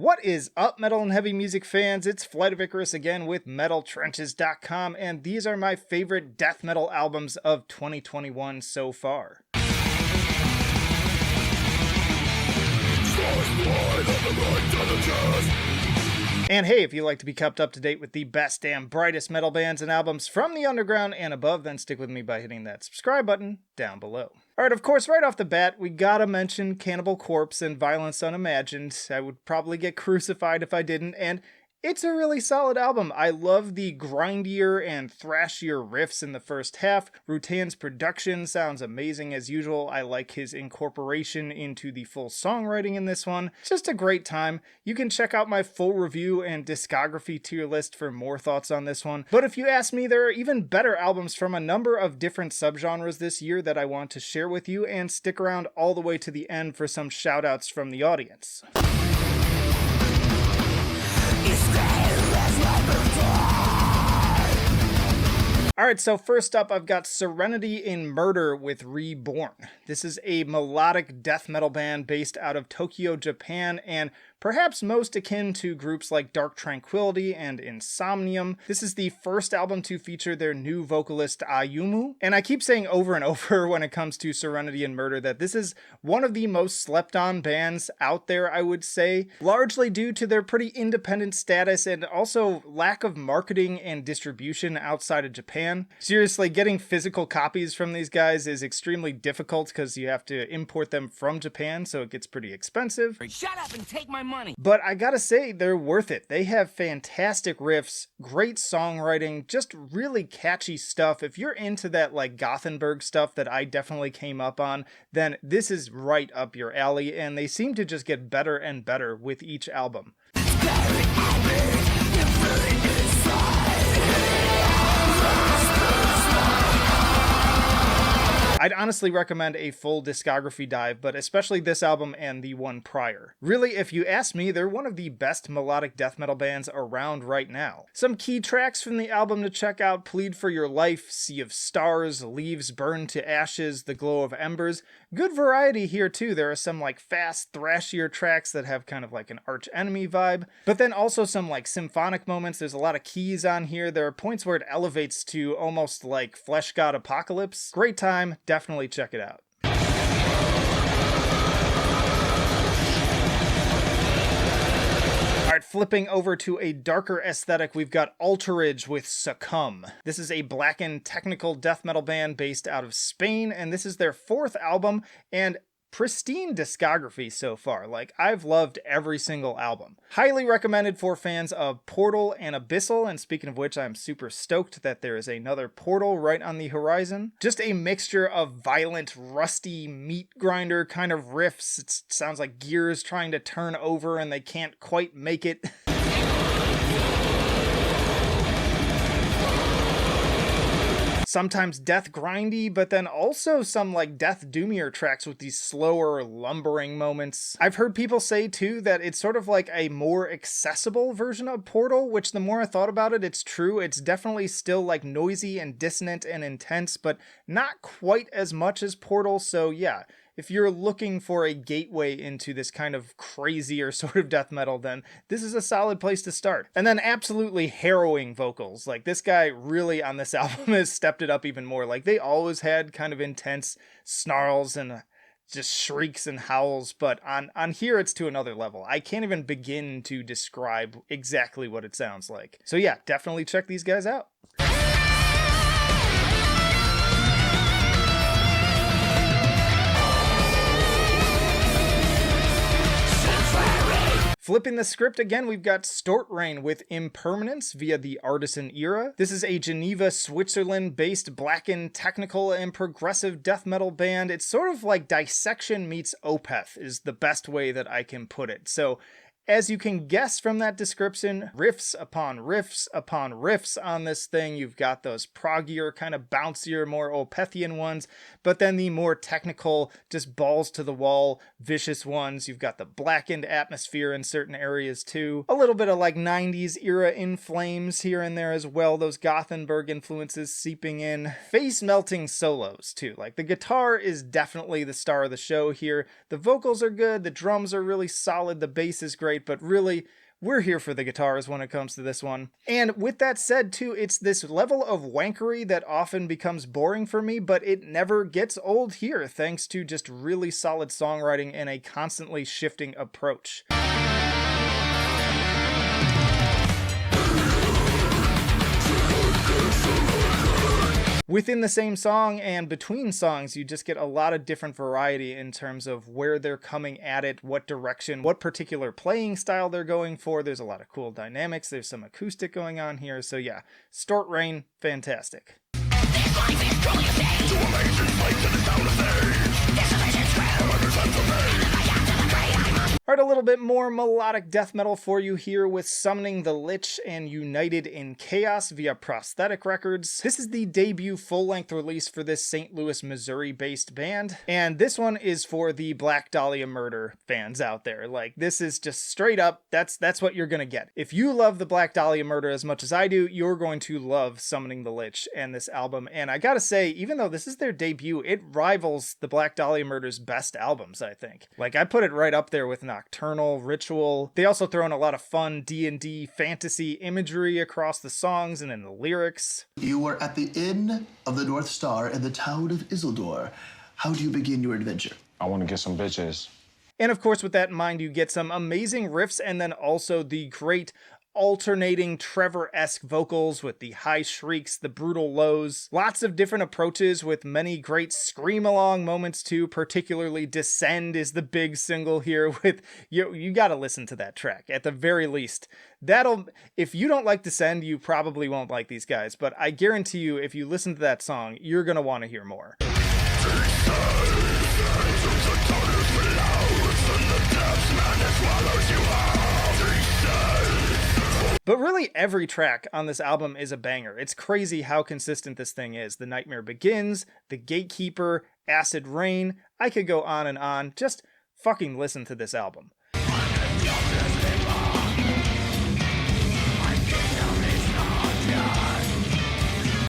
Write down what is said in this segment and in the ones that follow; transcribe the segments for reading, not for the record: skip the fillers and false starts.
What is up, metal and heavy music fans? It's Flight of Icarus again with MetalTrenches.com, and these are my favorite death metal albums of 2021 so far. And hey, if you like to be kept up to date with the best and brightest metal bands and albums from the underground and above, then stick with me by hitting that subscribe button down below. Alright, of course, right off the bat, we gotta mention Cannibal Corpse and Violence Unimagined. I would probably get crucified if I didn't, and it's a really solid album. I love the grindier and thrashier riffs in the first half. Rutan's production sounds amazing as usual. I like his incorporation into the full songwriting in this one. It's just a great time. You can check out my full review and discography tier list for more thoughts on this one. But if you ask me, there are even better albums from a number of different subgenres this year that I want to share with you, and stick around all the way to the end for some shoutouts from the audience. Alright, so first up I've got Serenity in Murder with Reborn. This is a melodic death metal band based out of Tokyo, Japan, and perhaps most akin to groups like Dark Tranquillity and Insomnium. This is the first album to feature their new vocalist Ayumu, and I keep saying over and over when it comes to Serenity in Murder that this is one of the most slept on bands out there, I would say, largely due to their pretty independent status and also lack of marketing and distribution outside of Japan. Seriously, getting physical copies from these guys is extremely difficult because you have to import them from Japan, so it gets pretty expensive. Shut up and take my money. But I gotta say, they're worth it. They have fantastic riffs, great songwriting, just really catchy stuff. If you're into that like Gothenburg stuff that I definitely came up on, then this is right up your alley, and they seem to just get better and better with each album. I'd honestly recommend a full discography dive, but especially this album and the one prior. Really, if you ask me, they're one of the best melodic death metal bands around right now. Some key tracks from the album to check out: Plead for Your Life, Sea of Stars, Leaves Burned to Ashes, The Glow of Embers. Good variety here too. There are some like fast, thrashier tracks that have kind of like an arch enemy vibe, but then also some like symphonic moments. There's a lot of keys on here. There are points where it elevates to almost like Flesh God Apocalypse. Great time. Definitely check it out. Alright, flipping over to a darker aesthetic, we've got Alterage with Succumb. This is a blackened technical death metal band based out of Spain, and this is their fourth album, and pristine discography so far. Like, I've loved every single album. Highly recommended for fans of Portal and Abyssal, and speaking of which, I'm super stoked that there is another Portal right on the horizon. Just a mixture of violent, rusty meat grinder kind of riffs. It sounds like gears trying to turn over and they can't quite make it. Sometimes death grindy, but then also some like death doomier tracks with these slower, lumbering moments. I've heard people say too that it's sort of like a more accessible version of Portal, which the more I thought about it, it's true. It's definitely still like noisy and dissonant and intense, but not quite as much as Portal. So yeah, if you're looking for a gateway into this kind of crazier sort of death metal, then this is a solid place to start. And then absolutely harrowing vocals. Like, this guy really on this album has stepped it up even more. Like, they always had kind of intense snarls and just shrieks and howls, but on here it's to another level. I can't even begin to describe exactly what it sounds like. So yeah, definitely check these guys out. Flipping the script again, we've got Stortrain with Impermanence via the Artisan Era. This is a Geneva, Switzerland-based blackened technical and progressive death metal band. It's sort of like Dissection meets Opeth is the best way that I can put it. So, as you can guess from that description, riffs upon riffs upon riffs on this thing. You've got those proggier, kind of bouncier, more Opethian ones, but then the more technical, just balls to the wall, vicious ones. You've got the blackened atmosphere in certain areas too. A little bit of like 90s era In Flames here and there as well. Those Gothenburg influences seeping in. Face-melting solos too. Like, the guitar is definitely the star of the show here. The vocals are good, the drums are really solid, the bass is great. great, but really, we're here for the guitars when it comes to this one. And with that said, too, it's this level of wankery that often becomes boring for me, but it never gets old here, thanks to just really solid songwriting and a constantly shifting approach. Within the same song and between songs, you just get a lot of different variety in terms of where they're coming at it, what direction, what particular playing style they're going for. There's a lot of cool dynamics. There's some acoustic going on here. So yeah, Stortrain, fantastic. Alright, a little bit more melodic death metal for you here with Summoning the Lich and United in Chaos via Prosthetic Records. This is the debut full-length release for this St. Louis, Missouri-based band, and this one is for the Black Dahlia Murder fans out there. Like, this is just straight up, that's what you're gonna get. If you love the Black Dahlia Murder as much as I do, you're going to love Summoning the Lich and this album, and I gotta say, even though this is their debut, it rivals the Black Dahlia Murder's best albums, I think. Like, I put it right up there with Nocturnal, Ritual. They also throw in a lot of fun D&D fantasy imagery across the songs and in the lyrics. You were at the Inn of the North Star in the town of Isildur. How do you begin your adventure? I want to get some bitches. And of course, with that in mind, you get some amazing riffs and then also the great alternating Trevor-esque vocals with the high shrieks, the brutal lows, lots of different approaches with many great scream-along moments too, particularly Descend is the big single here with, you gotta listen to that track, at the very least. If you don't like Descend, you probably won't like these guys, but I guarantee you, if you listen to that song, you're gonna want to hear more. But really every track on this album is a banger. It's crazy how consistent this thing is. The Nightmare Begins, The Gatekeeper, Acid Rain. I could go on and on. Just fucking listen to this album.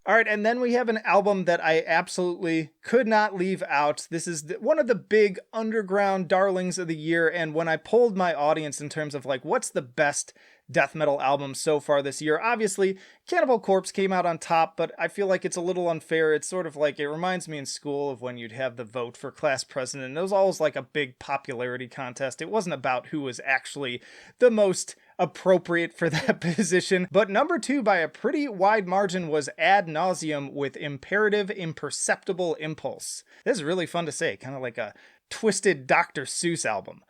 Alright, and then we have an album that I absolutely could not leave out. This is one of the big underground darlings of the year, and when I polled my audience in terms of like, what's the best death metal album so far this year, obviously Cannibal Corpse came out on top, but I feel like it's a little unfair. It's sort of like, it reminds me in school of when you'd have the vote for class president, and it was always like a big popularity contest. It wasn't about who was actually the most appropriate for that position. But number 2 by a pretty wide margin was Ad Nauseam with Imperative Imperceptible Impulse. This is really fun to say, kind of like a twisted Dr. Seuss album.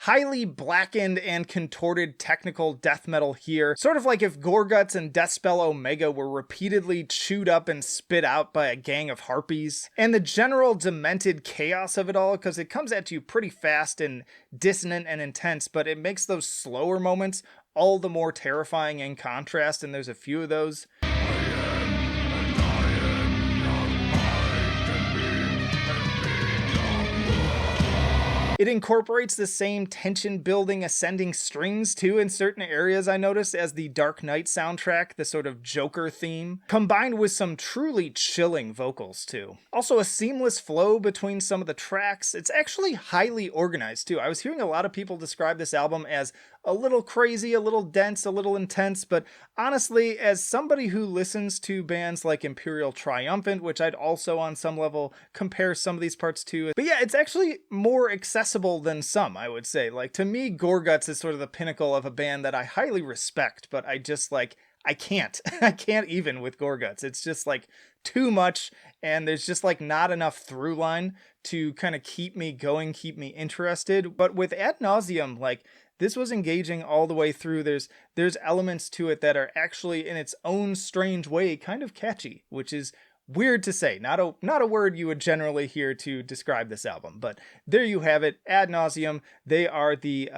Highly blackened and contorted technical death metal here. Sort of like if Gorguts and Deathspell Omega were repeatedly chewed up and spit out by a gang of harpies. And the general demented chaos of it all, because it comes at you pretty fast and dissonant and intense, but it makes those slower moments all the more terrifying in contrast, and there's a few of those. It incorporates the same tension-building ascending strings, too, in certain areas, I noticed, as the Dark Knight soundtrack, the sort of Joker theme, combined with some truly chilling vocals, too. Also, a seamless flow between some of the tracks. It's actually highly organized, too. I was hearing a lot of people describe this album as a little crazy, a little dense, a little intense, but honestly, as somebody who listens to bands like Imperial Triumphant, which I'd also on some level compare some of these parts to, but yeah, it's actually more accessible than some, I would say. Like, to me, Gorguts is sort of the pinnacle of a band that I highly respect, but I just, like, I can't even with Gorguts. It's just, like, too much, and there's just, like, not enough through line to kind of keep me going, keep me interested. But with Ad Nauseam, like, this was engaging all the way through. There's elements to it that are actually, in its own strange way, kind of catchy, which is weird to say. Not a word you would generally hear to describe this album, but there you have it. Ad Nauseam. They are the,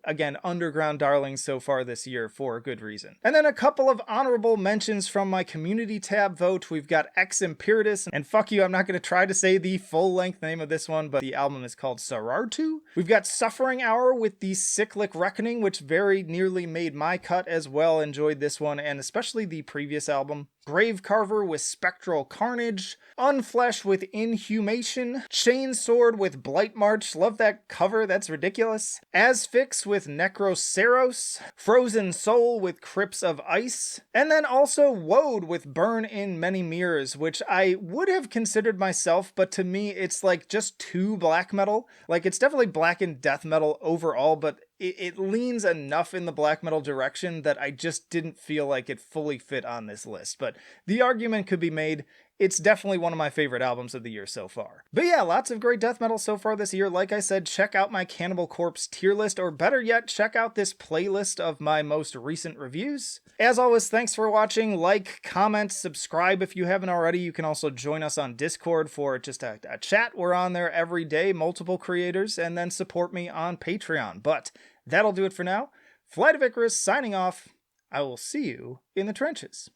again, underground darlings so far this year for a good reason. And then a couple of honorable mentions from my community tab vote. We've got Expimperitus, and fuck you, I'm not going to try to say the full-length name of this one, but the album is called Sahrartu. We've got Suffering Hour with the Cyclic Reckoning, which very nearly made my cut as well. Enjoyed this one, and especially the previous album. Gravecarver with Spectral Carnage, Unflesh with Inhumation, Chainsword with Blightmarch, love that cover, that's ridiculous, Asphyx with Necroceros, Frozen Soul with Crypts of Ice, and then also Wode with Burn in Many Mirrors, which I would have considered myself, but to me it's like just too black metal. Like, it's definitely blackened death metal overall, but it leans enough in the black metal direction that I just didn't feel like it fully fit on this list. But the argument could be made. It's definitely one of my favorite albums of the year so far. But yeah, lots of great death metal so far this year. Like I said, check out my Cannibal Corpse tier list, or better yet, check out this playlist of my most recent reviews. As always, thanks for watching. Like, comment, subscribe if you haven't already. You can also join us on Discord for just a chat. We're on there every day, multiple creators, and then support me on Patreon. But that'll do it for now. Flight of Icarus signing off. I will see you in the trenches.